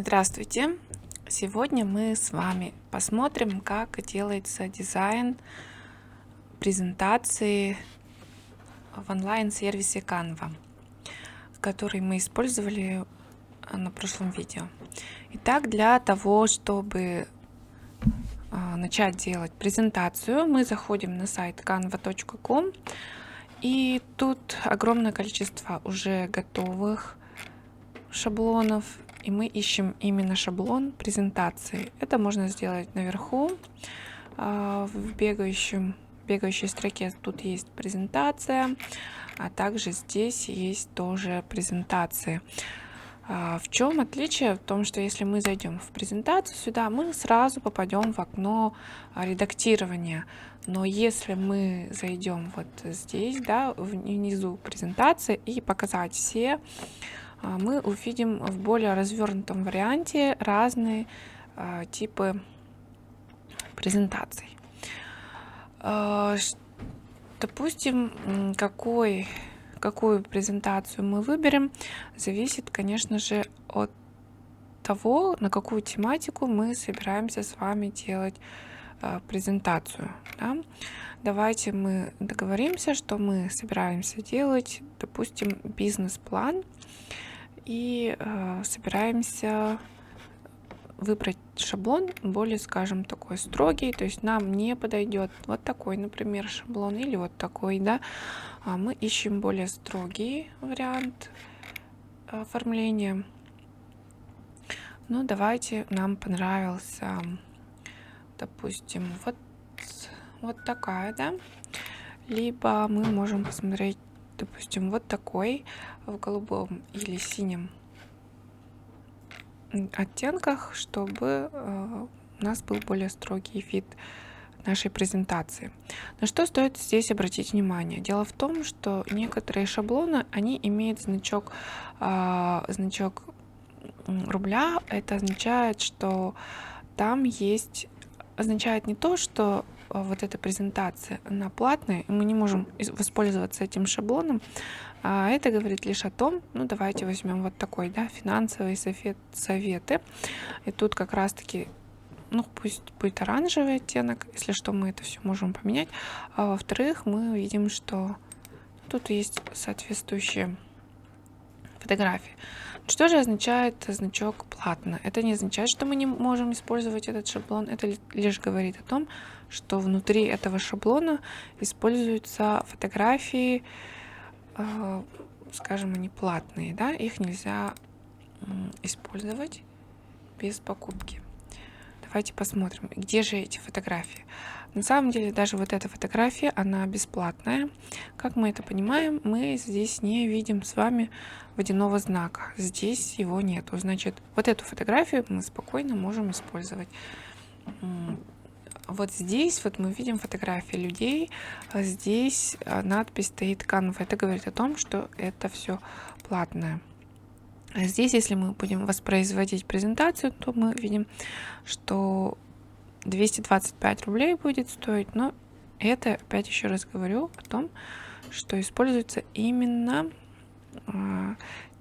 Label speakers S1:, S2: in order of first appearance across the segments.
S1: Здравствуйте! Сегодня мы с вами посмотрим, как делается дизайн презентации в онлайн-сервисе Canva, который мы использовали на прошлом видео. Итак, для того, чтобы начать делать презентацию, мы заходим на сайт canva.com, и тут огромное количество уже готовых шаблонов, и мы ищем именно шаблон презентации. Это можно сделать наверху, в бегающей строке тут есть презентация, а также здесь есть тоже презентации. В чем отличие? В том, что если мы зайдем в презентацию сюда, мы сразу попадем в окно редактирования. Но если мы зайдем вот здесь, да, внизу презентации и показать все, мы увидим в более развернутом варианте разные типы презентаций. Допустим, какую презентацию мы выберем, зависит, конечно же, от того, на какую тематику мы собираемся с вами делать презентацию. Да? Давайте мы договоримся, что мы собираемся делать, допустим, бизнес-план, и собираемся выбрать шаблон более, скажем, такой строгий, то есть нам не подойдет вот такой, например, шаблон или вот такой, да. Мы ищем более строгий вариант оформления. Ну, давайте, нам понравился, допустим, вот такая, да. Либо мы можем посмотреть, допустим, вот такой в голубом или синем оттенках, чтобы у нас был более строгий вид нашей презентации. На что стоит здесь обратить внимание? Дело в том, что некоторые шаблоны, они имеют значок рубля. Это означает, что там есть, означает не то, что вот эта презентация, она платная, и мы не можем воспользоваться этим шаблоном. Это говорит лишь о том, ну давайте возьмем вот такой, да, финансовые советы. И тут как раз-таки, ну пусть будет оранжевый оттенок, если что, мы это все можем поменять. А во-вторых, мы видим, что тут есть соответствующие фотографии. Что же означает значок платно? Это не означает, что мы не можем использовать этот шаблон. Это лишь говорит о том, что внутри этого шаблона используются фотографии, скажем, они платные, да, их нельзя использовать без покупки. Давайте посмотрим, где же эти фотографии. На самом деле, даже вот эта фотография, она бесплатная. Как мы это понимаем, мы здесь не видим с вами водяного знака. Здесь его нету. Значит, вот эту фотографию мы спокойно можем использовать. Вот здесь вот мы видим фотографии людей, а здесь надпись стоит Canva. Это говорит о том, что это все платное. А здесь, если мы будем воспроизводить презентацию, то мы видим, что 225 рублей будет стоить, но это, опять еще раз говорю о том, что используется именно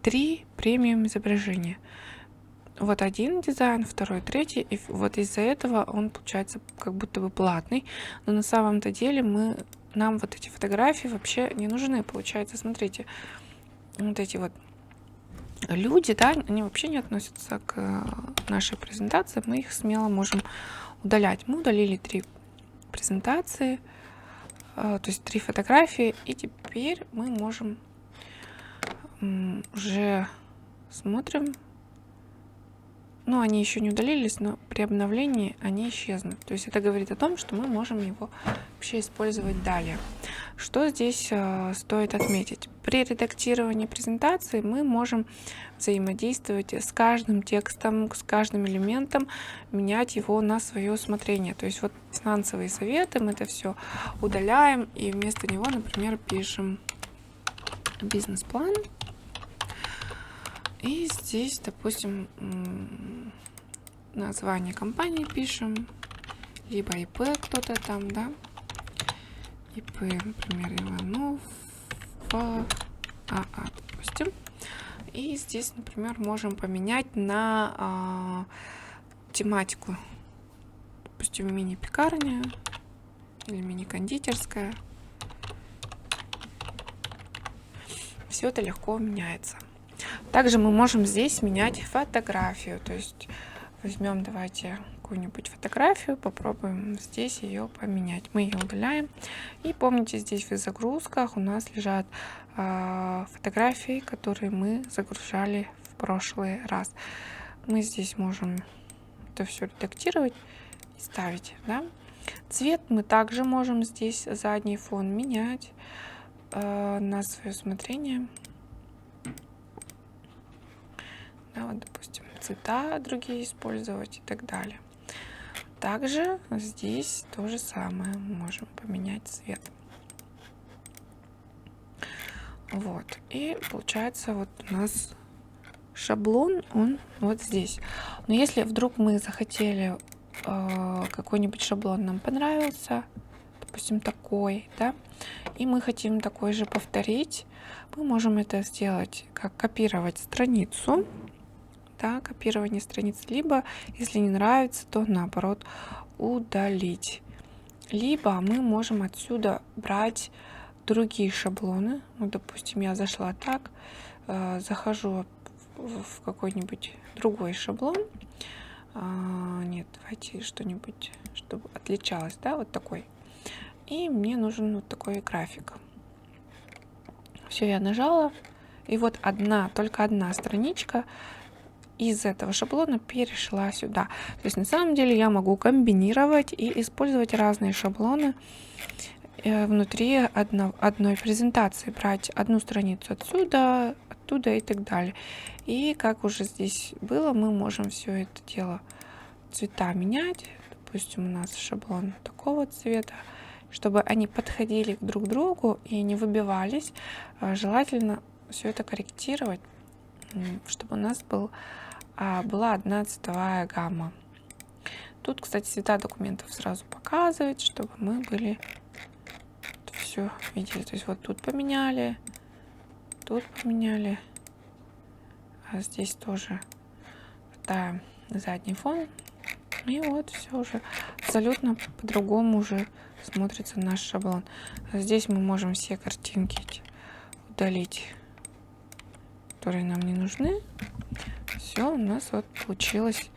S1: 3 премиум изображения. Вот один дизайн, второй, третий, и вот из-за этого он получается как будто бы платный, но на самом-то деле нам вот эти фотографии вообще не нужны, получается, смотрите, вот эти вот люди, да, они вообще не относятся к нашей презентации, мы их смело можем удалять. Мы удалили 3 презентации, то есть 3 фотографии, и теперь мы можем уже смотрим. Ну, они еще не удалились, но при обновлении они исчезнут. То есть это говорит о том, что мы можем его вообще использовать далее. Что здесь стоит отметить? При редактировании презентации мы можем взаимодействовать с каждым текстом, с каждым элементом, менять его на свое усмотрение. То есть вот финансовые советы, мы это все удаляем и вместо него, например, пишем бизнес-план. И здесь, допустим, название компании пишем, либо ИП кто-то там, да, ИП, например, Иванов, допустим. И здесь, например, можем поменять на тематику. Допустим, мини-пекарня или мини-кондитерская. Все это легко меняется. Также мы можем здесь менять фотографию. То есть возьмем, давайте, какую-нибудь фотографию, попробуем здесь ее поменять. Мы ее удаляем. И помните, здесь в загрузках у нас лежат фотографии, которые мы загружали в прошлый раз. Мы здесь можем это все редактировать и ставить, да? Цвет мы также можем здесь задний фон менять на свое усмотрение. Да, вот, допустим, цвета другие использовать и так далее. Также здесь то же самое, мы можем поменять цвет. Вот, и получается вот у нас шаблон, он вот здесь. Но если вдруг мы захотели какой-нибудь шаблон, нам понравился, допустим, такой, да, и мы хотим такой же повторить, мы можем это сделать, как копировать страницу, да, копирование страниц, либо, если не нравится, то наоборот удалить. Либо мы можем отсюда брать другие шаблоны. Вот, допустим, я зашла так, захожу в какой-нибудь другой шаблон. Нет, давайте что-нибудь, чтобы отличалось, да, вот такой. И мне нужен вот такой график. Все, я нажала, и вот только одна страничка из этого шаблона перешла сюда. То есть на самом деле я могу комбинировать и использовать разные шаблоны внутри одной презентации. Брать одну страницу отсюда, оттуда и так далее. И как уже здесь было, мы можем все это дело цвета менять. Допустим, у нас шаблон такого цвета. Чтобы они подходили друг к другу и не выбивались, желательно все это корректировать, чтобы у нас была одна цветовая гамма. Тут, кстати, цвета документов сразу показывает, чтобы мы были все видели. То есть вот тут поменяли, а здесь тоже ставим задний фон. И вот все уже абсолютно по-другому уже смотрится наш шаблон. Здесь мы можем все картинки удалить, которые нам не нужны. Все, у нас вот получилась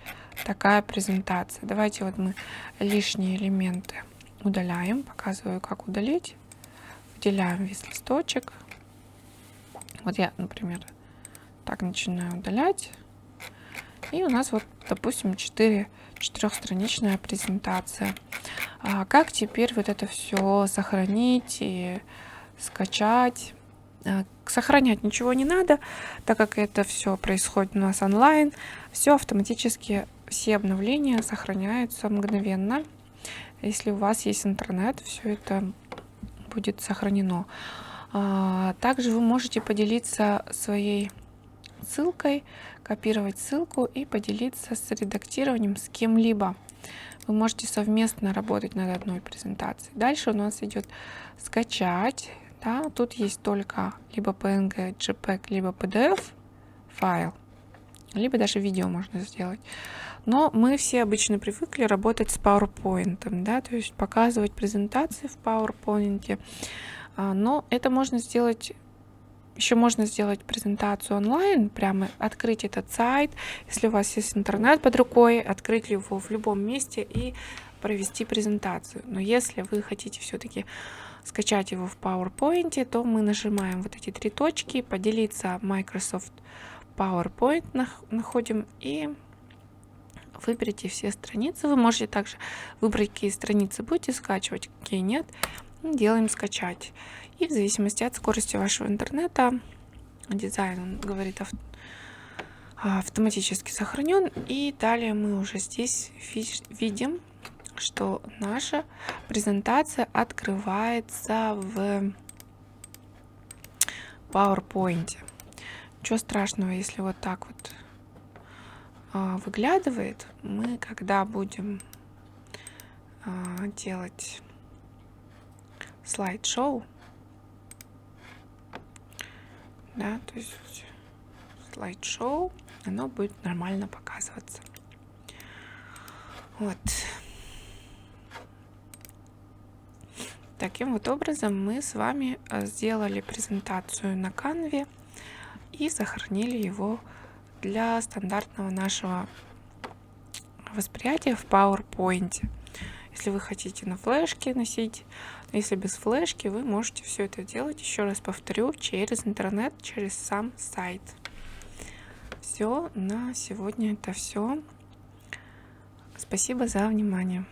S1: такая презентация. Давайте вот мы лишние элементы удаляем. Показываю, как удалить. Выделяем весь листочек. Вот я, например, так начинаю удалять. И у нас вот, допустим, четырехстраничная презентация. Как теперь вот это все сохранить и скачать? Сохранять ничего не надо, так как это все происходит у нас онлайн. Все автоматически, все обновления сохраняются мгновенно. Если у вас есть интернет, все это будет сохранено. Также вы можете поделиться своей ссылкой, копировать ссылку и поделиться с редактированием с кем-либо. Вы можете совместно работать над одной презентацией. Дальше у нас идет скачать. Да, тут есть только либо PNG, JPEG, либо PDF файл, либо даже видео можно сделать. Но мы все обычно привыкли работать с PowerPoint, да, то есть показывать презентации в PowerPoint. Но это можно сделать. Еще можно сделать презентацию онлайн, прямо открыть этот сайт, если у вас есть интернет под рукой, открыть его в любом месте и провести презентацию. Но если вы хотите все-таки скачать его в PowerPoint, то мы нажимаем вот эти 3 точки, поделиться Microsoft PowerPoint находим и выберите все страницы. Вы можете также выбрать, какие страницы будете скачивать, какие нет. Делаем скачать. И в зависимости от скорости вашего интернета, дизайн, он говорит, автоматически сохранен. И далее мы уже здесь видим, что наша презентация открывается в PowerPoint. Ничего страшного, если вот так вот выглядывает. Мы, когда будем делать слайд-шоу, да, то есть слайд-шоу, оно будет нормально показываться. Вот. Таким вот образом мы с вами сделали презентацию на Canva и сохранили его для стандартного нашего восприятия в PowerPoint. Если вы хотите на флешке носить, если без флешки, вы можете все это делать, еще раз повторю, через интернет, через сам сайт. Все, на сегодня это все. Спасибо за внимание.